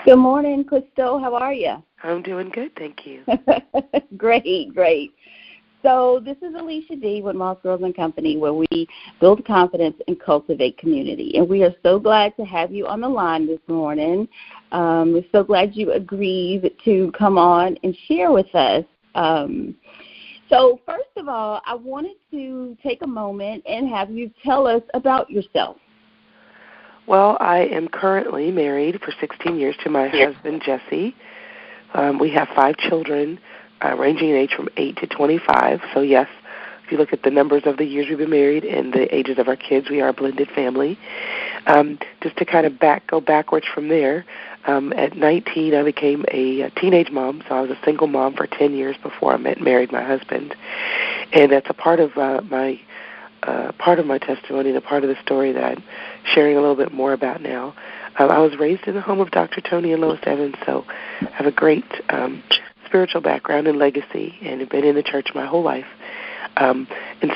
Good morning, Chrystal. How are you? I'm doing good, thank you. Great. So this is Alicia D. with Moss Girls and Company, where we build confidence and cultivate community. And we are so glad to have you on the line this morning. We're so glad you agreed to come on and share with us. So first of all, I wanted to take a moment and have you tell us about yourself. Well, I am currently married for 16 years to my husband, Jesse. We have 5 children, ranging in age from 8 to 25. So, yes, if you look at the numbers of the years we've been married and the ages of our kids, we are a blended family. Just to kind of go backwards from there, at 19, I became a teenage mom. So I was a single mom for 10 years before I married my husband. And that's a part of my testimony and a part of the story that I'm sharing a little bit more about now. I was raised in the home of Dr. Tony and Lois Evans, so I have a great spiritual background and legacy, and have been in the church my whole life. And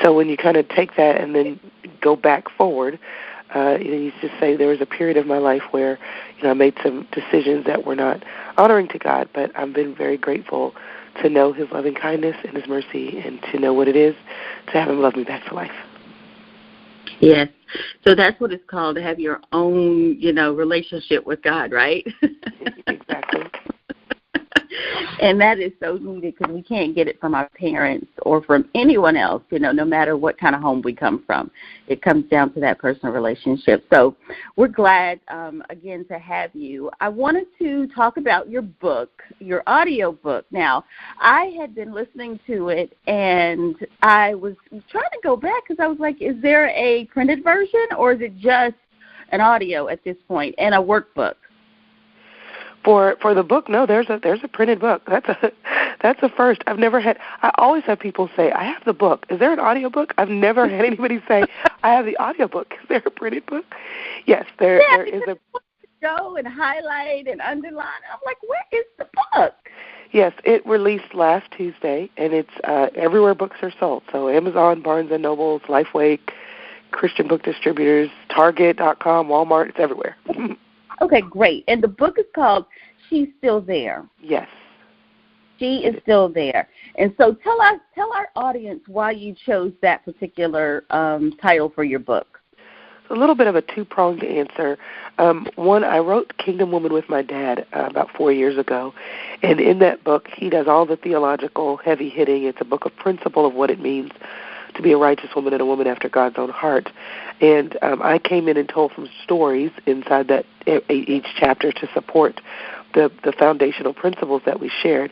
so when you kind of take that and then go back forward, you just say there was a period of my life where I made some decisions that were not honoring to God, but I've been very grateful to know His loving kindness and His mercy, and to know what it is to have Him love me back to life. Yes. So that's what it's called, to have your own, relationship with God, right? Exactly. And that is so needed, because we can't get it from our parents or from anyone else, no matter what kind of home we come from. It comes down to that personal relationship. So we're glad, again, to have you. I wanted to talk about your book, your audio book. Now, I had been listening to it, and I was trying to go back because I was like, is there a printed version, or is it just an audio at this point and a workbook? For the book, no, there's a printed book. That's a first. I always have people say, I have the book. Is there an audio book? I've never had anybody say, I have the audio book. Is there a printed book? Yes, there is a. Go and highlight and underline. I'm like, where is the book? Yes, it released last Tuesday, and it's everywhere books are sold. So Amazon, Barnes & Noble, Lifeway, Christian book distributors, Target.com, Walmart, it's everywhere. Okay, great. And the book is called She's Still There. Yes. She is still there. And so tell our audience why you chose that particular title for your book. It's a little bit of a two-pronged answer. One, I wrote Kingdom Woman with my dad about 4 years ago. And in that book, he does all the theological heavy hitting. It's a book of principle of what it means to be a righteous woman and a woman after God's own heart. And I came in and told some stories inside that each chapter to support the foundational principles that we shared.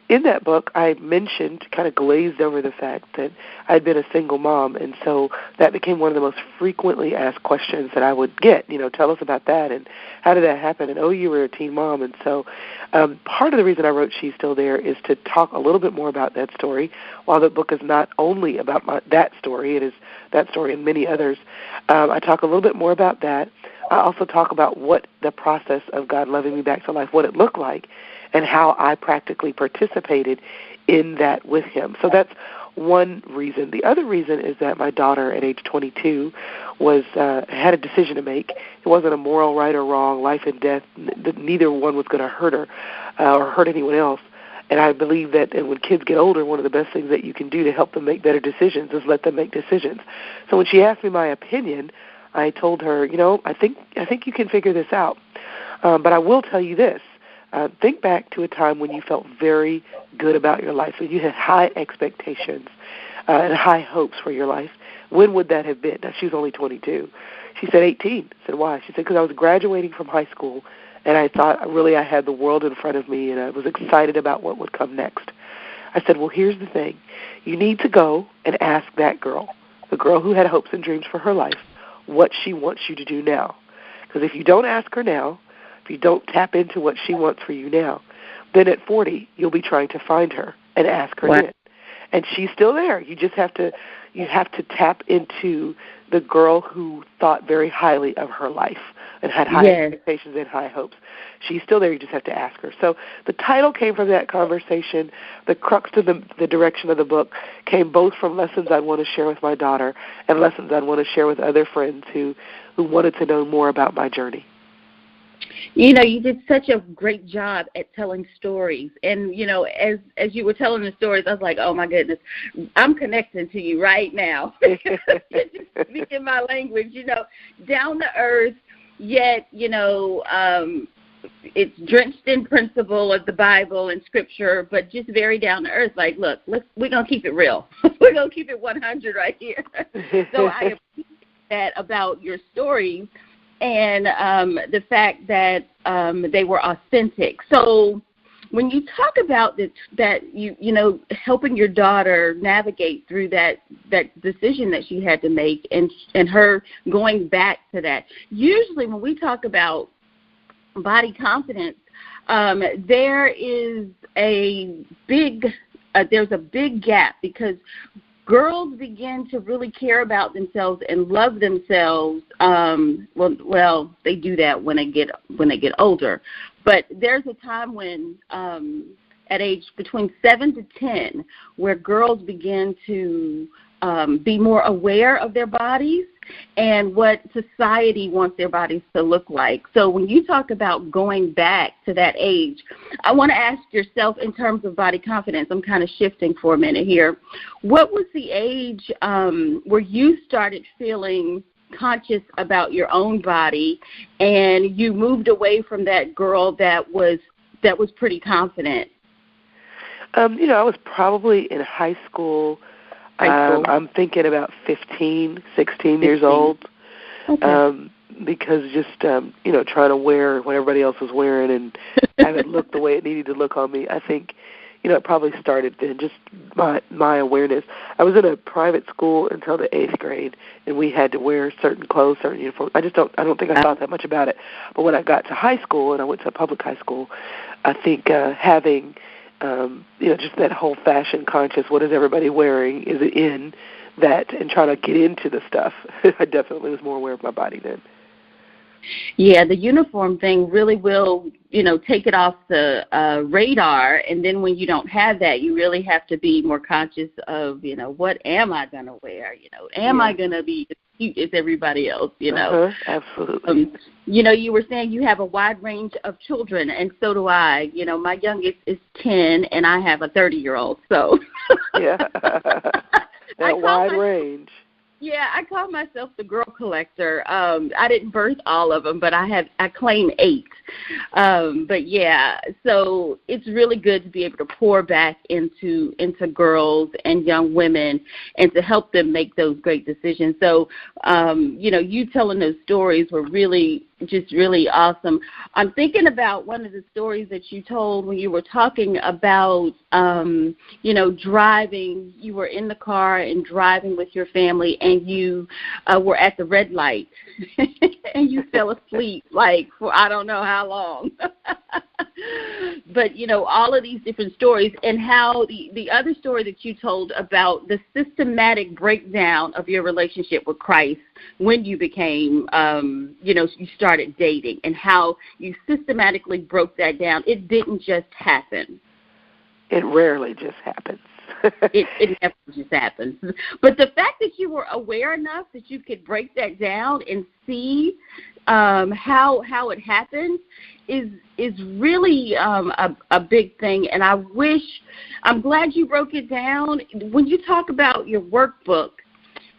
In that book, I mentioned, kind of glazed over the fact that I'd been a single mom, and so that became one of the most frequently asked questions that I would get. Tell us about that, and how did that happen? And, you were a teen mom. And so part of the reason I wrote She's Still There is to talk a little bit more about that story. While the book is not only about that story, it is that story and many others. I talk a little bit more about that. I also talk about what the process of God loving me back to life, what it looked like, and how I practically participated in that with Him. So that's one reason. The other reason is that my daughter at age 22 had a decision to make. It wasn't a moral right or wrong, life and death. Neither one was going to hurt her or hurt anyone else. And I believe that when kids get older, one of the best things that you can do to help them make better decisions is let them make decisions. So when she asked me my opinion, I told her, I think you can figure this out. But I will tell you this. Think back to a time when you felt very good about your life, when you had high expectations and high hopes for your life. When would that have been? Now, she was only 22. She said 18. I said, why? She said, because I was graduating from high school, and I thought really I had the world in front of me, and I was excited about what would come next. I said, well, here's the thing. You need to go and ask that girl, the girl who had hopes and dreams for her life, what she wants you to do now. Because if you don't ask her now, if you don't tap into what she wants for you now, then at 40, you'll be trying to find her and ask her then. And she's still there. You just have to tap into the girl who thought very highly of her life and had high expectations and high hopes. She's still there. You just have to ask her. So the title came from that conversation. The crux to the direction of the book came both from lessons I'd want to share with my daughter and lessons I'd want to share with other friends who wanted to know more about my journey. You did such a great job at telling stories. And, as you were telling the stories, I was like, oh, my goodness, I'm connecting to you right now. You're just speaking my language, down to earth, yet, it's drenched in principle of the Bible and Scripture, but just very down to earth. Like, look, we're going to keep it real. We're going to keep it 100 right here. So I appreciate that about your stories. And the fact that they were authentic. So when you talk about that helping your daughter navigate through that decision that she had to make and her going back to that, usually when we talk about body confidence, there is there's a big gap, because girls begin to really care about themselves and love themselves. Well, they do that when they get older. But there's a time when, at age between 7 to 10, where girls begin to be more aware of their bodies and what society wants their bodies to look like. So when you talk about going back to that age, I want to ask yourself, in terms of body confidence, I'm kind of shifting for a minute here, what was the age where you started feeling conscious about your own body and you moved away from that girl that was pretty confident? I was probably in high school. I'm thinking about 15, 16 years old. Okay. Because just, trying to wear what everybody else was wearing and have it look the way it needed to look on me. I think, it probably started then, just my awareness. I was in a private school until the 8th grade, and we had to wear certain clothes, certain uniforms. I don't think I thought that much about it. But when I got to high school, and I went to a public high school, I think having just that whole fashion conscious, what is everybody wearing, is it in that, and trying to get into the stuff. I definitely was more aware of my body then. Yeah, the uniform thing really will, take it off the radar, and then when you don't have that, you really have to be more conscious of, what am I going to wear? Am I going to be as cute as everybody else? Absolutely. You were saying you have a wide range of children, and so do I. My youngest is 10, and I have a 30-year-old. So yeah, that wide range. Yeah, I call myself the girl collector. I didn't birth all of them, but I claim 8. But yeah, so it's really good to be able to pour back into girls and young women and to help them make those great decisions. So, you telling those stories were really awesome. I'm thinking about one of the stories that you told when you were talking about, driving. You were in the car and driving with your family, and you were at the red light, and you fell asleep, for I don't know how long. But, all of these different stories, and how the other story that you told about the systematic breakdown of your relationship with Christ when you became, you started dating, and how you systematically broke that down. It didn't just happen. It rarely just happens. It never just happens. But the fact that you were aware enough that you could break that down and see how it happens is really a big thing. And I'm glad you broke it down. When you talk about your workbook,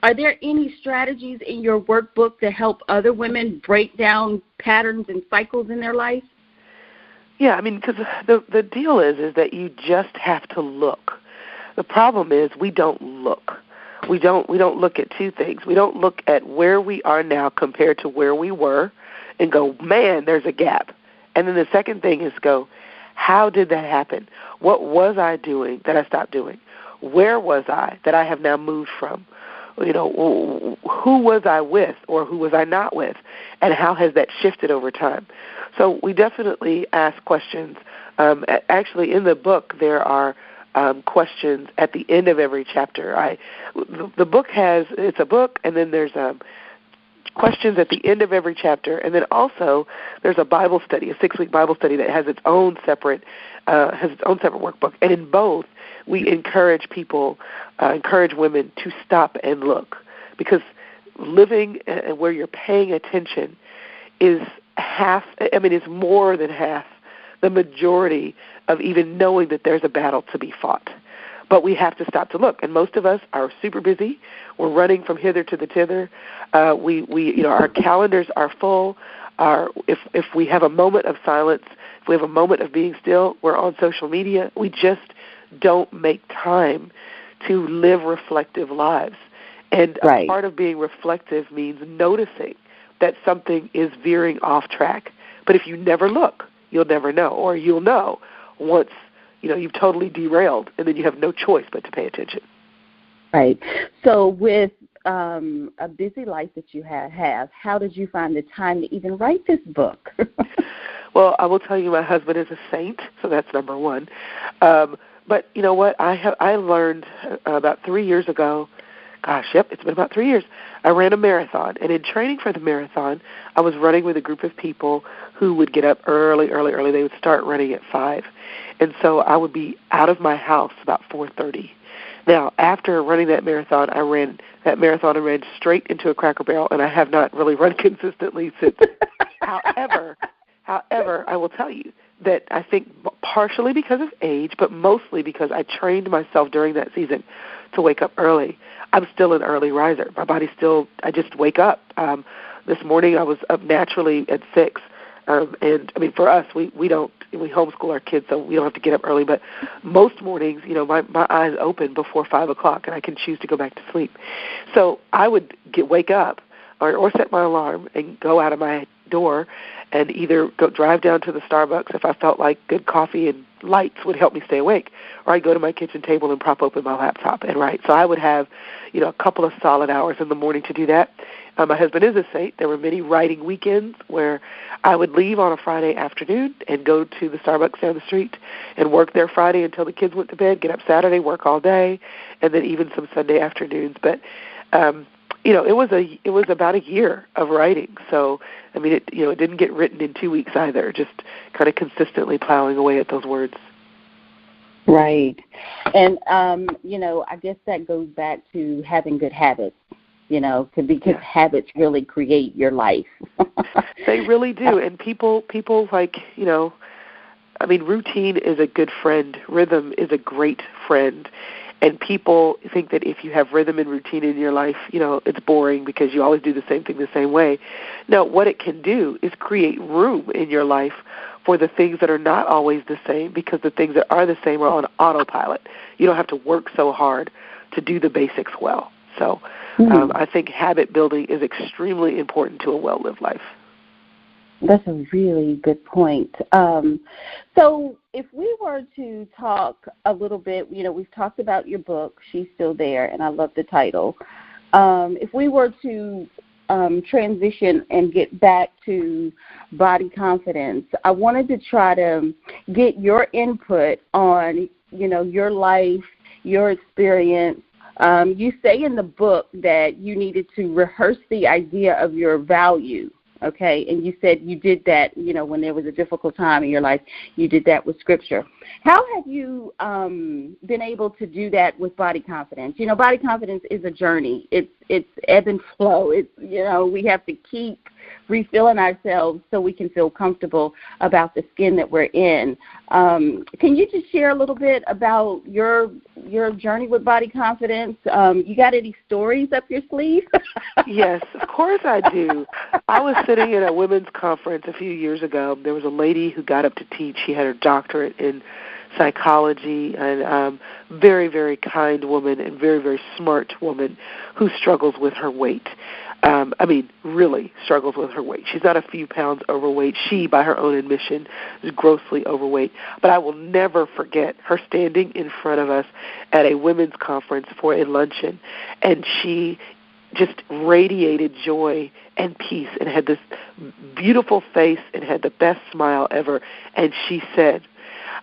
are there any strategies in your workbook to help other women break down patterns and cycles in their life? Yeah, because the deal is that you just have to look. The problem is we don't look. We don't look at two things. We don't look at where we are now compared to where we were and go, man, there's a gap. And then the second thing is go, how did that happen? What was I doing that I stopped doing? Where was I that I have now moved from? Who was I with or who was I not with? And how has that shifted over time? So we definitely ask questions. Actually, in the book, there are questions at the end of every chapter. The book it's a book, and then there's questions at the end of every chapter, and then also there's a Bible study, a 6-week Bible study that has its own separate workbook. And in both, we encourage women to stop and look, because living where you're paying attention is it's more than half, the majority of even knowing that there's a battle to be fought. But we have to stop to look. And most of us are super busy. We're running from hither to the thither. Our calendars are full. If we have a moment of silence, if we have a moment of being still, we're on social media. We just don't make time to live reflective lives. And a part of being reflective means noticing that something is veering off track. But if you never look, you'll never know, or you'll know once you've totally derailed, and then you have no choice but to pay attention. Right. So with a busy life that you have, how did you find the time to even write this book? Well, I will tell you, my husband is a saint, so that's number one. But you know what? I learned about 3 years ago. It's been about 3 years. I ran a marathon, and in training for the marathon, I was running with a group of people who would get up early. They would start running at 5. And so I would be out of my house about 4:30. Now, after running that marathon, I ran that marathon and ran straight into a Cracker Barrel, and I have not really run consistently since. However, I will tell you that I think partially because of age, but mostly because I trained myself during that season to wake up early. I'm still an early riser. My body I just wake up. This morning I was up naturally at 6. And I mean, for us, we homeschool our kids, so we don't have to get up early. But most mornings, my eyes open before 5 o'clock, and I can choose to go back to sleep. So I would wake up or set my alarm and go out of my door and either drive down to the Starbucks if I felt like good coffee and lights would help me stay awake, or I'd go to my kitchen table and prop open my laptop and write. So I would have, a couple of solid hours in the morning to do that. My husband is a saint. There were many writing weekends where I would leave on a Friday afternoon and go to the Starbucks down the street and work there Friday until the kids went to bed, get up Saturday, work all day, and then even some Sunday afternoons. But it was about a year of writing. So, I mean, it didn't get written in 2 weeks either, just kind of consistently plowing away at those words. Right. And, I guess that goes back to having good habits, because habits really create your life. They really do. And people routine is a good friend. Rhythm is a great friend. And people think that if you have rhythm and routine in your life, it's boring because you always do the same thing the same way. No, what it can do is create room in your life for the things that are not always the same, because the things that are the same are on autopilot. You don't have to work so hard to do the basics well. So I think habit building is extremely important to a well-lived life. That's a really good point. So if we were to talk a little bit, we've talked about your book, She's Still There, and I love the title. If we were to transition and get back to body confidence, I wanted to try to get your input on, your life, your experience. You say in the book that you needed to rehearse the idea of your value. Okay, and you said you did that, when there was a difficult time in your life, you did that with Scripture. How have you been able to do that with body confidence? Body confidence is a journey. It's ebb and flow. We have to keep refilling ourselves so we can feel comfortable about the skin that we're in. Can you just share a little bit about your journey with body confidence? You got any stories up your sleeve? Yes, of course I do. I was sitting at a women's conference a few years ago. There was a lady who got up to teach. She had her doctorate in psychology, and very, very kind woman and very, very smart woman who struggles with her weight. Really struggles with her weight. She's not a few pounds overweight. She, by her own admission, is grossly overweight. But I will never forget her standing in front of us at a women's conference for a luncheon, and she just radiated joy and peace and had this beautiful face and had the best smile ever. And she said,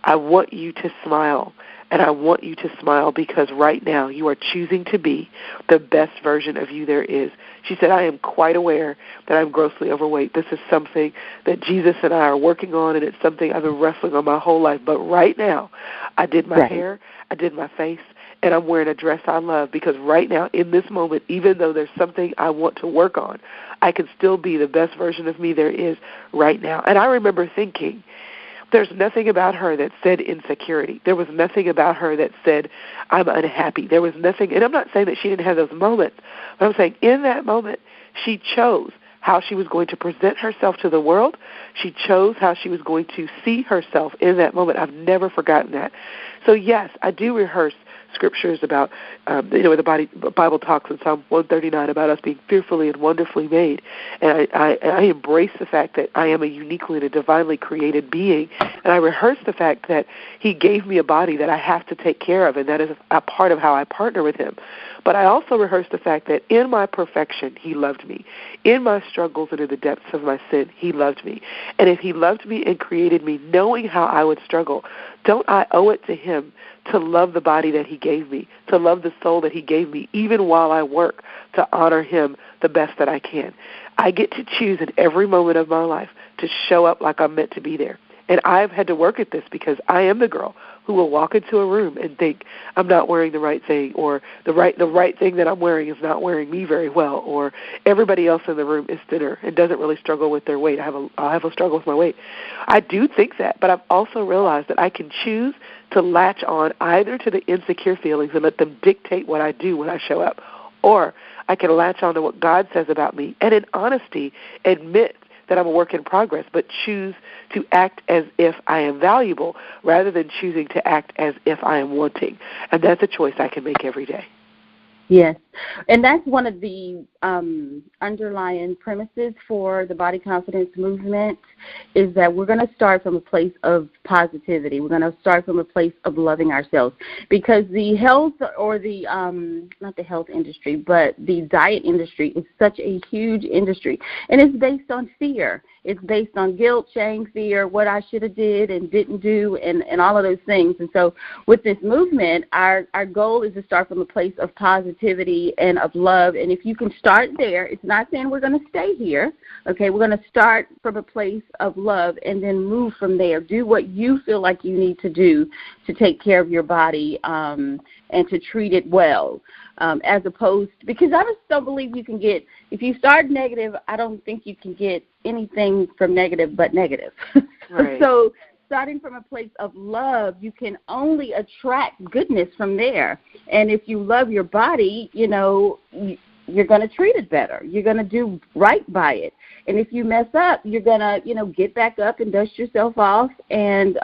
I want you to smile, and I want you to smile because right now you are choosing to be the best version of you there is. She said, I am quite aware that I'm grossly overweight. This is something that Jesus and I are working on, and it's something I've been wrestling on my whole life. But right now, I did my hair, I did my face, and I'm wearing a dress I love because right now, in this moment, even though there's something I want to work on, I can still be the best version of me there is right now. And I remember thinking, there's nothing about her that said insecurity. There was nothing about her that said, I'm unhappy. There was nothing, and I'm not saying that she didn't have those moments, but I'm saying in that moment, she chose how she was going to present herself to the world. She chose how she was going to see herself in that moment. I've never forgotten that. So, yes, I do rehearse scriptures about, the Bible talks in Psalm 139 about us being fearfully and wonderfully made. And I embrace the fact that I am a uniquely and a divinely created being. And I rehearse the fact that he gave me a body that I have to take care of, and that is a part of how I partner with him. But I also rehearse the fact that in my perfection, he loved me. In my struggles and in the depths of my sin, he loved me. And if he loved me and created me knowing how I would struggle, don't I owe it to him to love the body that he gave me, to love the soul that he gave me, even while I work, to honor him the best that I can? I get to choose in every moment of my life to show up like I'm meant to be there. And I've had to work at this because I am the girl who will walk into a room and think I'm not wearing the right thing, or the right thing that I'm wearing is not wearing me very well, or everybody else in the room is thinner and doesn't really struggle with their weight. I'll have a struggle with my weight. I do think that, but I've also realized that I can choose to latch on either to the insecure feelings and let them dictate what I do when I show up, or I can latch on to what God says about me and in honesty admit that I'm a work in progress, but choose to act as if I am valuable rather than choosing to act as if I am wanting. And that's a choice I can make every day. Yes, and that's one of the underlying premises for the body confidence movement, is that we're going to start from a place of positivity. We're going to start from a place of loving ourselves, because the health, or the not the health industry, but the diet industry is such a huge industry, and it's based on fear. It's based on guilt, shame, fear, what I should have did and didn't do, and all of those things. And so with this movement, our goal is to start from a place of positivity and of love. And if you can start there, it's not saying we're going to stay here. Okay, we're going to start from a place of love and then move from there. Do what you feel like you need to do to take care of your body and to treat it well. As opposed, because I just don't believe you can get, if you start negative, I don't think you can get anything from negative but negative. Right. So starting from a place of love, you can only attract goodness from there. And if you love your body, you're going to treat it better. You're going to do right by it. And if you mess up, you're going to, get back up and dust yourself off and,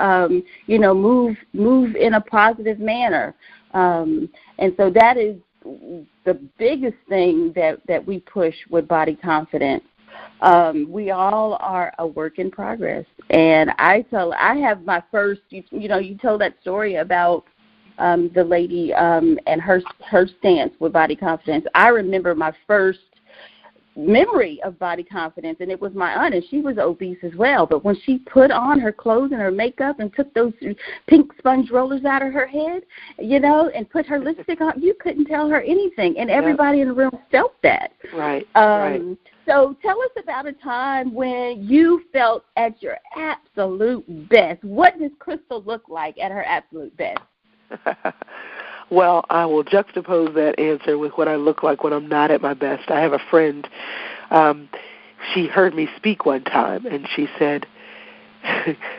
move in a positive manner. And so that is the biggest thing that we push with body confidence. We all are a work in progress. And I have my first, you told that story about the lady and her stance with body confidence. I remember my first memory of body confidence, and it was my aunt, and she was obese as well. But when she put on her clothes and her makeup and took those pink sponge rollers out of her head, and put her lipstick on, you couldn't tell her anything, and everybody in the room felt that. Right. So tell us about a time when you felt at your absolute best. What does Chrystal look like at her absolute best? Well, I will juxtapose that answer with what I look like when I'm not at my best. I have a friend, she heard me speak one time, and she said,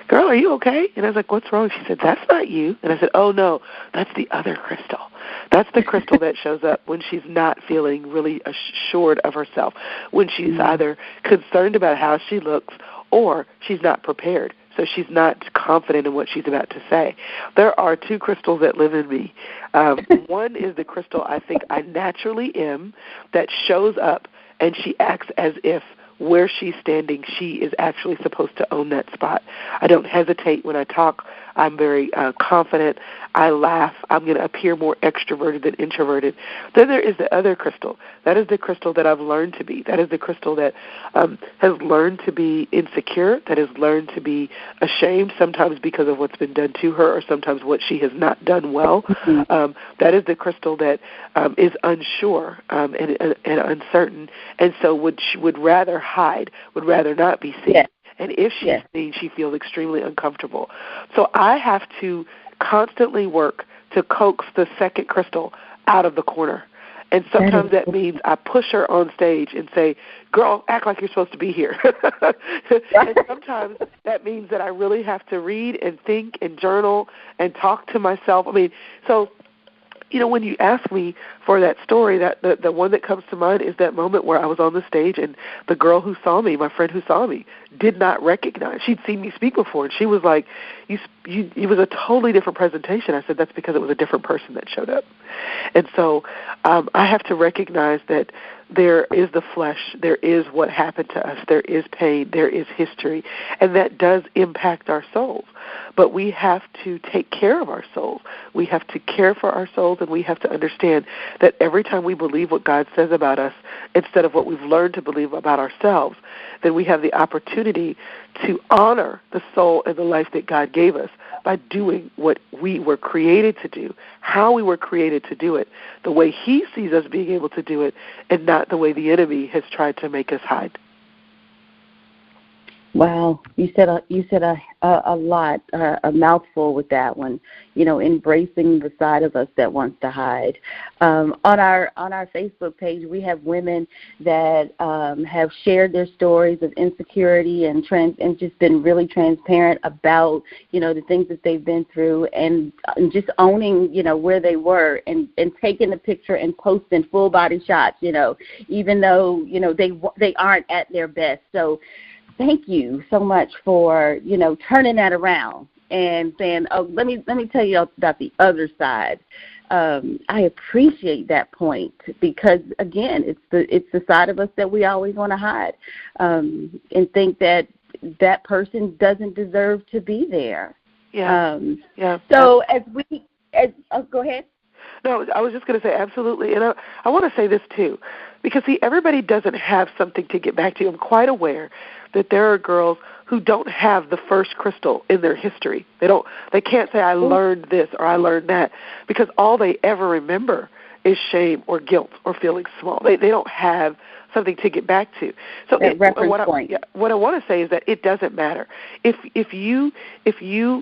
"Girl, are you okay?" And I was like, "What's wrong?" She said, "That's not you." And I said, "Oh, no, that's the other Chrystal. That's the Chrystal that shows up when she's not feeling really assured of herself, when she's either concerned about how she looks or she's not prepared. So she's not confident in what she's about to say." There are two Chrystals that live in me. One is the Chrystal I think I naturally am, that shows up and she acts as if where she's standing, she is actually supposed to own that spot. I don't hesitate when I talk. I'm very confident. I laugh. I'm going to appear more extroverted than introverted. Then there is the other Chrystal. That is the Chrystal that I've learned to be. That is the Chrystal that has learned to be insecure, that has learned to be ashamed, sometimes because of what's been done to her or sometimes what she has not done well. That is the Chrystal that is unsure and uncertain, and so would rather hide, would rather not be seen. Yes. And if she's seen, she feels extremely uncomfortable. So I have to constantly work to coax the second Chrystal out of the corner And sometimes that means I push her on stage and say, girl, act like you're supposed to be here. And sometimes that means that I really have to read and think and journal and talk to myself. I mean, so, when you ask me for that story, that the one that comes to mind is that moment where I was on the stage and the girl who saw me, my friend who saw me, did not recognize. She'd seen me speak before, and she was like, it was a totally different presentation. I said, that's because it was a different person that showed up. And so I have to recognize that there is the flesh, there is what happened to us, there is pain, there is history, and that does impact our souls. But we have to take care of our souls. We have to care for our souls, and we have to understand that every time we believe what God says about us instead of what we've learned to believe about ourselves, then we have the opportunity to honor the soul and the life that God gave us by doing what we were created to do, how we were created to do it, the way He sees us being able to do it, and not the way the enemy has tried to make us hide. Wow, you said a lot, a mouthful with that one. Embracing the side of us that wants to hide. On our Facebook page, we have women that have shared their stories of insecurity and just been really transparent about the things that they've been through, and just owning where they were, and taking the picture and posting full body shots. Even though they aren't at their best. So thank you so much for, turning that around and saying, oh, let me tell you about the other side. I appreciate that point because, again, it's the side of us that we always want to hide and think that person doesn't deserve to be there. Yeah. So go ahead. No, I was just going to say absolutely. And I want to say this, too, because, see, everybody doesn't have something to get back to. I'm quite aware that there are girls who don't have the first Chrystal in their history. They can't say, I learned this or I learned that, because all they ever remember is shame or guilt or feeling small. They don't have something to get back to. So what I want to say is that it doesn't matter. If you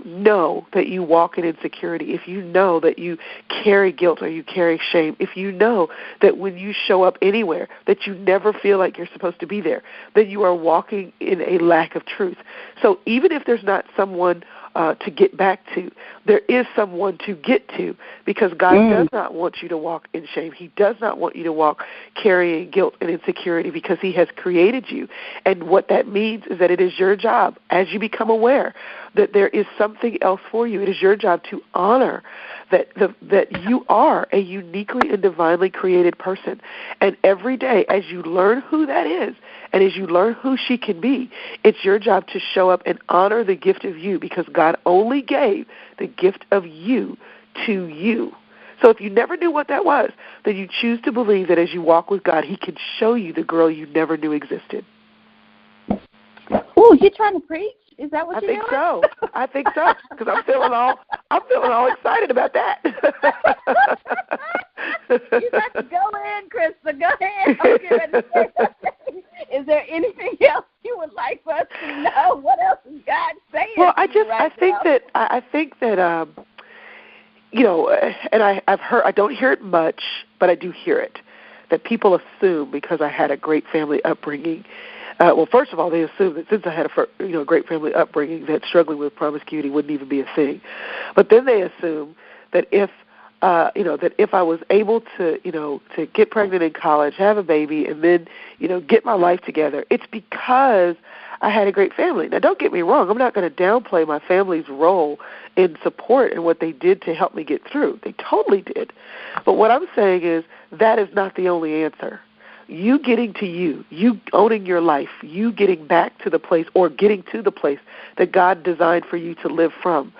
know that you walk in insecurity, if you know that you carry guilt or you carry shame, if you know that when you show up anywhere that you never feel like you're supposed to be there, then you are walking in a lack of truth. So even if there's not someone to get back to, there is someone to get to, because God does not want you to walk in shame. He does not want you to walk carrying guilt and insecurity, because He has created you. And what that means is that it is your job, as you become aware that there is something else for you, it is your job to honor that you are a uniquely and divinely created person. And every day, as you learn who that is, and as you learn who she can be, it's your job to show up and honor the gift of you, because God only gave the gift of you to you. So if you never knew what that was, then you choose to believe that as you walk with God, He can show you the girl you never knew existed. Oh, you're trying to preach? Is that what you're doing? I think so, because I'm feeling all excited about that. You got to go in, Chrystal. Go ahead. I'm getting ready to say something. Is there anything else you would like for us to know? What else is God saying? Well, I think that and I've heard, I don't hear it much, but I do hear it, that people assume because I had a great family upbringing. Well, first of all, they assume that since I had a great family upbringing, that struggling with promiscuity wouldn't even be a thing. But then they assume that if I was able to get pregnant in college, have a baby, and then get my life together, it's because I had a great family. Now, don't get me wrong. I'm not going to downplay my family's role in support and what they did to help me get through. They totally did. But what I'm saying is that is not the only answer. You getting to you owning your life, you getting back to the place or getting to the place that God designed for you to live from.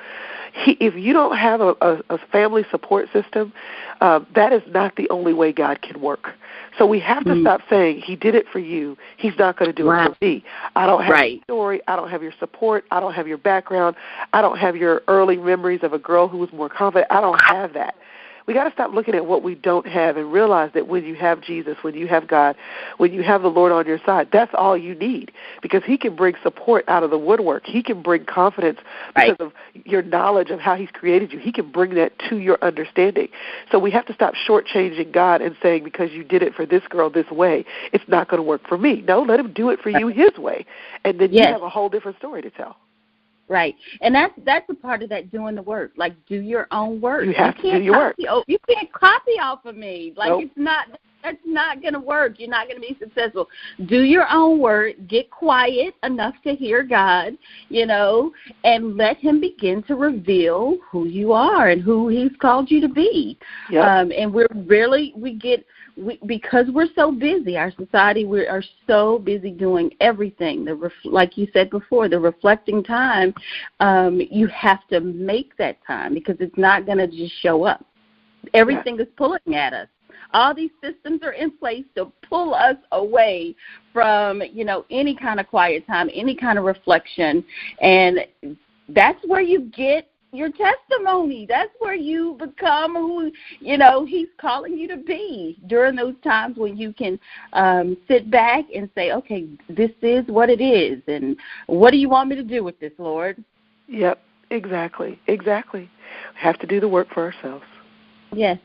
If you don't have a family support system, that is not the only way God can work. So we have to stop saying, He did it for you, He's not going to do it for me. I don't have your story. I don't have your support. I don't have your background. I don't have your early memories of a girl who was more confident. I don't have that. We got to stop looking at what we don't have and realize that when you have Jesus, when you have God, when you have the Lord on your side, that's all you need, because he can bring support out of the woodwork. He can bring confidence because of your knowledge of how he's created you. He can bring that to your understanding. So we have to stop shortchanging God and saying, because you did it for this girl this way, it's not going to work for me. No, let him do it for you his way, and then you have a whole different story to tell. Right, and that's a part of that, doing the work. Like, do your own work. You have to do your work. You can't copy off of me. Like, nope. That's not going to work. You're not going to be successful. Do your own work. Get quiet enough to hear God, and let him begin to reveal who you are and who he's called you to be. Yep. And because we're so busy, our society, we are so busy doing everything. Like you said before, the reflecting time, you have to make that time, because it's not going to just show up. Everything is pulling at us. All these systems are in place to pull us away from, any kind of quiet time, any kind of reflection. And that's where you get your testimony. That's where you become who, he's calling you to be, during those times when you can sit back and say, okay, this is what it is, and what do you want me to do with this, Lord? Yep, exactly. We have to do the work for ourselves. Yes.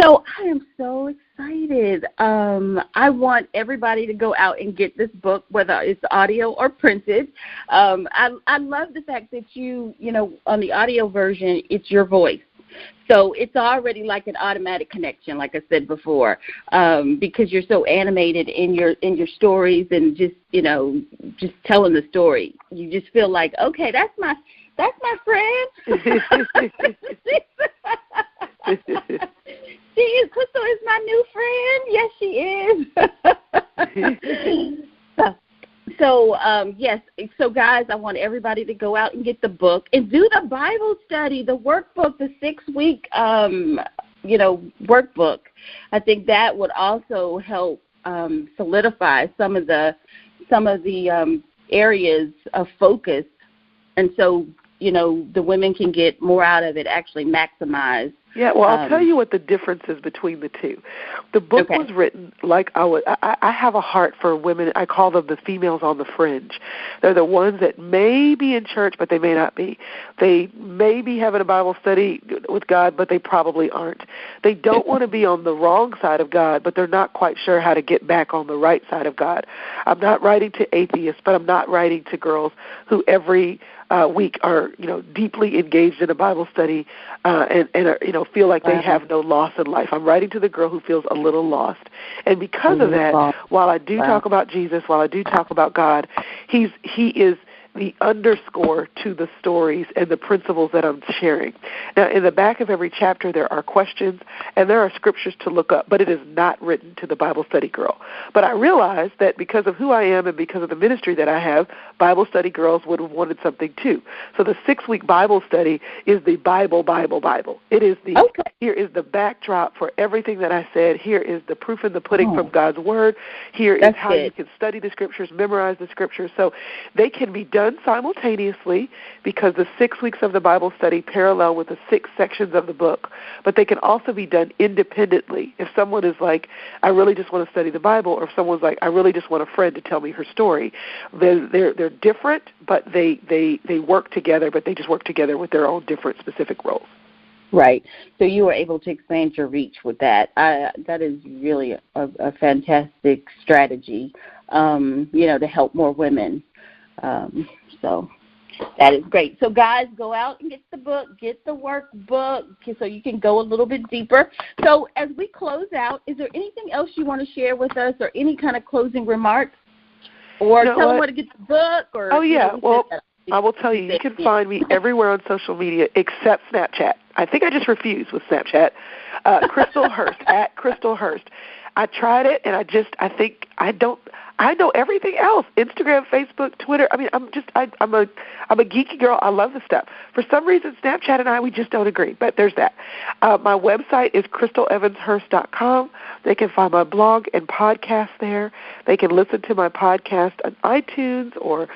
So I am so excited. I want everybody to go out and get this book, whether it's audio or printed. I love the fact that you on the audio version, it's your voice. So it's already like an automatic connection, like I said before, because you're so animated in your stories and just telling the story. You just feel like, okay, that's my friend. Chrystal is my new friend. Yes, she is. So, yes. So, guys, I want everybody to go out and get the book and do the Bible study, the workbook, the 6-week, workbook. I think that would also help solidify some of the areas of focus, and so the women can get more out of it, actually maximize. Yeah, well, I'll tell you what the difference is between the two. The book was written like I have a heart for women. I call them the females on the fringe. They're the ones that may be in church, but they may not be. They may be having a Bible study with God, but they probably aren't. They don't want to be on the wrong side of God, but they're not quite sure how to get back on the right side of God. I'm not writing to atheists, but I'm not writing to girls who every week are deeply engaged in a Bible study and are, feel like they have no loss in life. I'm writing to the girl who feels a little lost. And because of that, while I do talk about Jesus, while I do talk about God, he is the underscore to the stories and the principles that I'm sharing. Now, in the back of every chapter, there are questions and there are scriptures to look up, but it is not written to the Bible study girl. But I realize that because of who I am and because of the ministry that I have, Bible study girls would have wanted something too. So the 6-week Bible study is the Bible. It is here is the backdrop for everything that I said. Here is the proof in the pudding from God's Word. Here is how you can study the scriptures, memorize the scriptures. So they can be done simultaneously, because the 6 weeks of the Bible study parallel with the 6 sections of the book, but they can also be done independently. If someone is like, I really just want to study the Bible, or if someone's like, I really just want a friend to tell me her story, they're different, but they work together, but they just work together with their own different specific roles. Right. So you were able to expand your reach with that. That is really a fantastic strategy, to help more women. So that is great. So, guys, go out and get the book, get the workbook, so you can go a little bit deeper. So as we close out, is there anything else you want to share with us, or any kind of closing remarks? Or tell them where to get the book? Or I will tell you, you can find me everywhere on social media except Snapchat. I think I just refused with Snapchat. Chrystal Hurst, at Chrystal Hurst. I tried it, and I know everything else. Instagram, Facebook, Twitter. I mean, I'm a geeky girl. I love this stuff. For some reason, Snapchat and we just don't agree, but there's that. My website is crystalevanshurst.com. They can find my blog and podcast there. They can listen to my podcast on iTunes or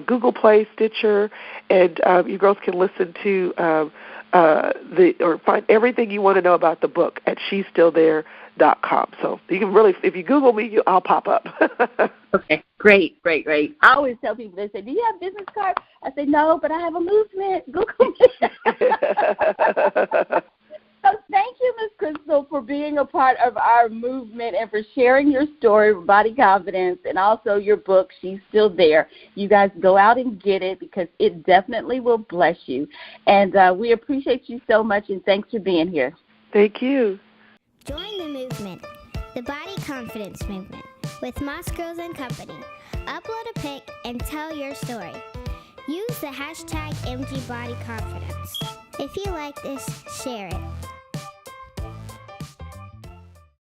Google Play, Stitcher, and you girls can listen to or find everything you want to know about the book at shesstillthere.com. So you can really, if you Google me, I'll pop up. Okay, great. I always tell people, they say, do you have a business card? I say, no, but I have a movement. Google me. So thank you, Ms. Chrystal, for being a part of our movement and for sharing your story of body confidence and also your book, She's Still There. You guys go out and get it because it definitely will bless you. And we appreciate you so much, and thanks for being here. Thank you. Join the movement, the Body Confidence Movement, with Moss Girls and Company. Upload a pic and tell your story. Use the hashtag MGBodyConfidence. If you like this, share it.